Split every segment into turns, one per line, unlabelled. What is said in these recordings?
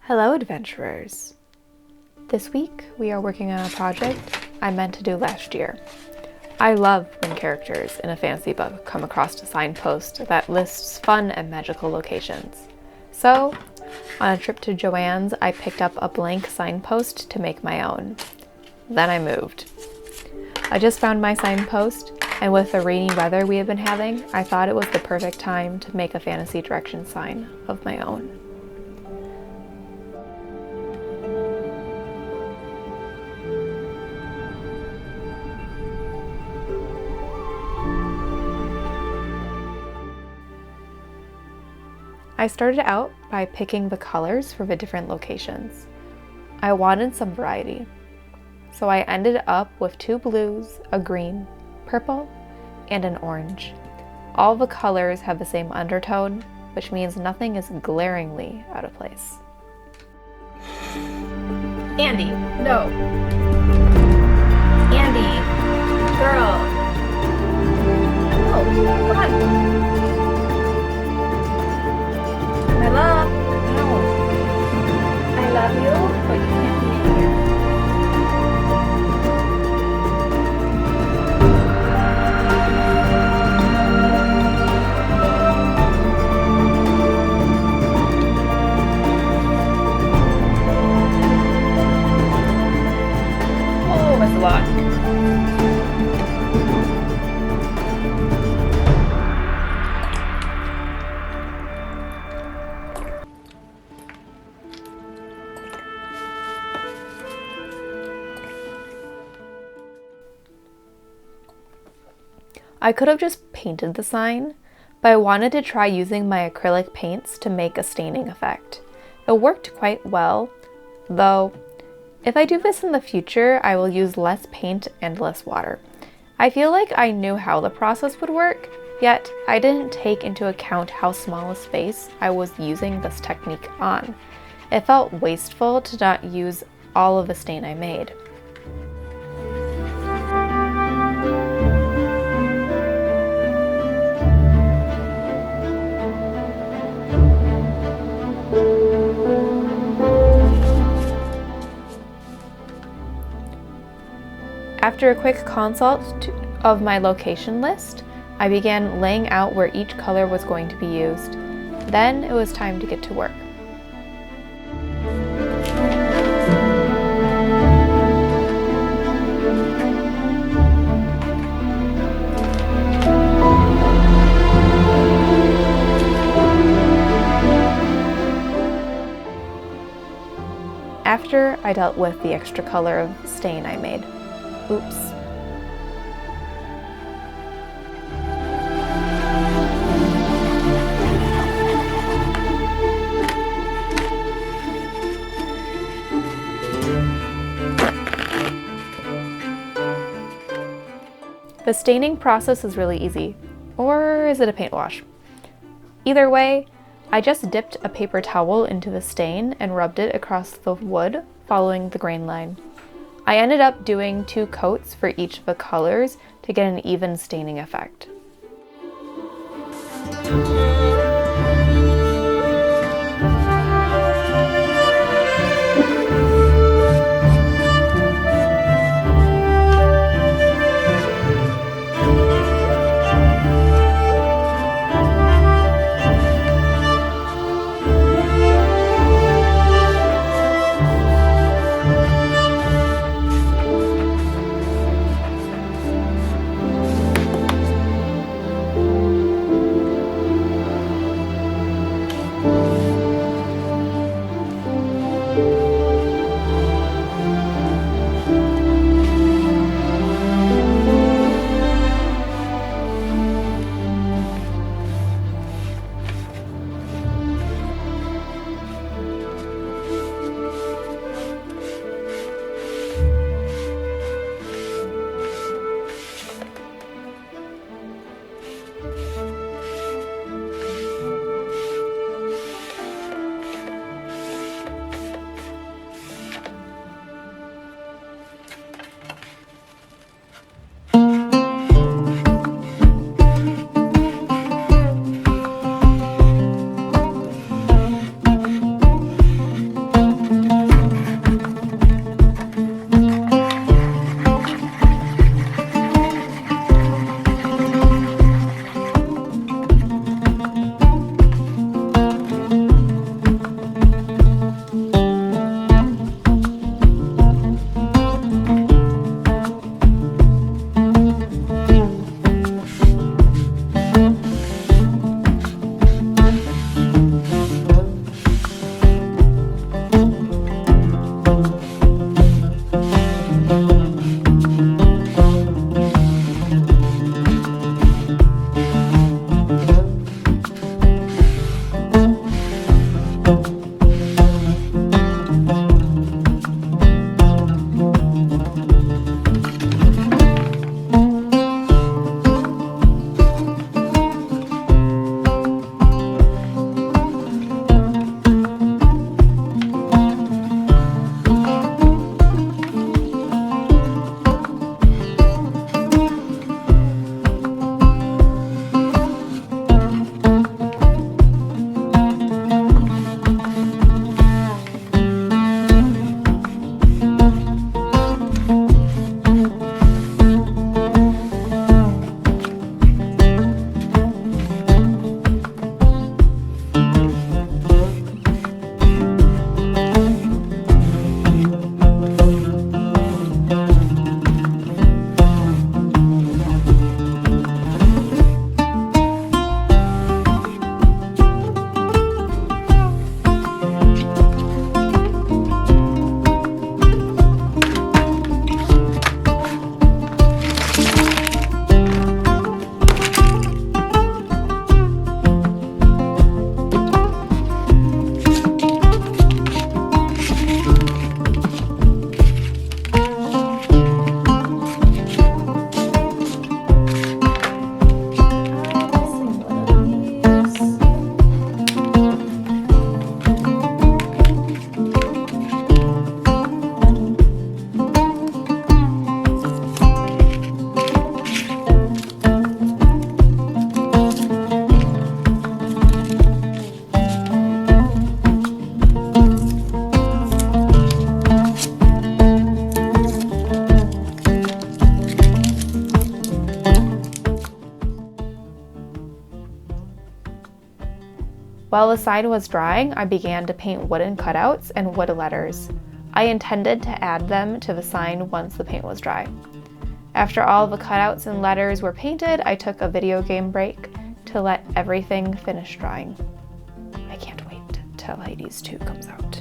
Hello, adventurers! This week, we are working on a project I meant to do last year. I love when characters in a fantasy book come across a signpost that lists fun and magical locations. So, on a trip to Joann's, I picked up a blank signpost to make my own. Then I moved. I just found my signpost, and with the rainy weather we have been having, I thought it was the perfect time to make a fantasy direction sign of my own. I started out by picking the colors for the different locations. I wanted some variety, so I ended up with 2 blues, a green, purple, and an orange. All the colors have the same undertone, which means nothing is glaringly out of place.
Andy, no. Andy, girl. Oh, come on. My love. No. I love you, but you can't be here. Oh, that's a lot.
I could have just painted the sign, but I wanted to try using my acrylic paints to make a staining effect. It worked quite well, though if I do this in the future, I will use less paint and less water. I feel like I knew how the process would work, yet I didn't take into account how small a space I was using this technique on. It felt wasteful to not use all of the stain I made. After a quick consult of my location list, I began laying out where each color was going to be used. Then it was time to get to work. After I dealt with the extra color of stain I made. Oops. The staining process is really easy. Or is it a paint wash? Either way, I just dipped a paper towel into the stain and rubbed it across the wood, following the grain line. I ended up doing 2 coats for each of the colors to get an even staining effect. While the sign was drying, I began to paint wooden cutouts and wood letters. I intended to add them to the sign once the paint was dry. After all the cutouts and letters were painted, I took a video game break to let everything finish drying. I can't wait till Hades 2 comes out.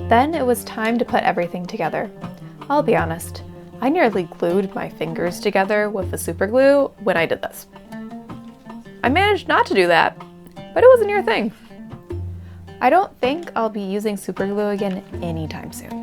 Then it was time to put everything together. I'll be honest, I nearly glued my fingers together with the super glue when I did this. I managed not to do that, but it was a near thing. I don't think I'll be using super glue again anytime soon.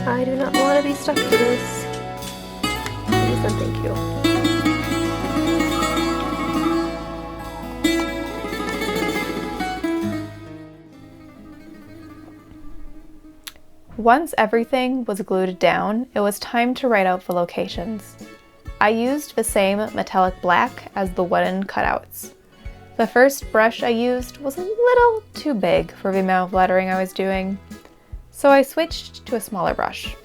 I do not want to be stuck to this. Please and thank you.
Once everything was glued down, it was time to write out the locations. I used the same metallic black as the wooden cutouts. The first brush I used was a little too big for the amount of lettering I was doing, so I switched to a smaller brush.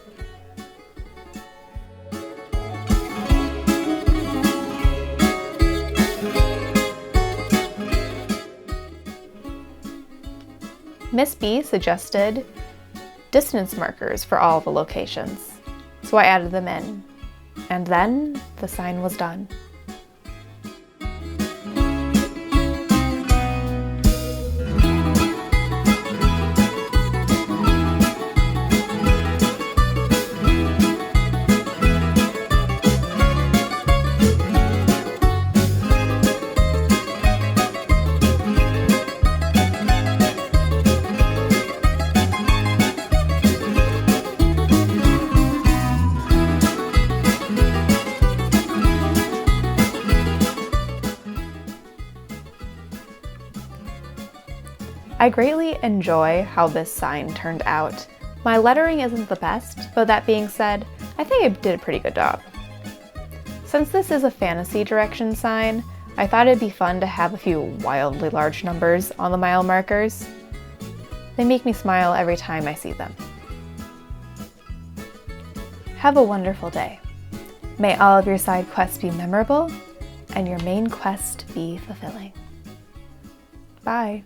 Miss B suggested distance markers for all the locations, so I added them in, and then the sign was done. I greatly enjoy how this sign turned out. My lettering isn't the best, but that being said, I think I did a pretty good job. Since this is a fantasy direction sign, I thought it'd be fun to have a few wildly large numbers on the mile markers. They make me smile every time I see them. Have a wonderful day. May all of your side quests be memorable and your main quest be fulfilling. Bye.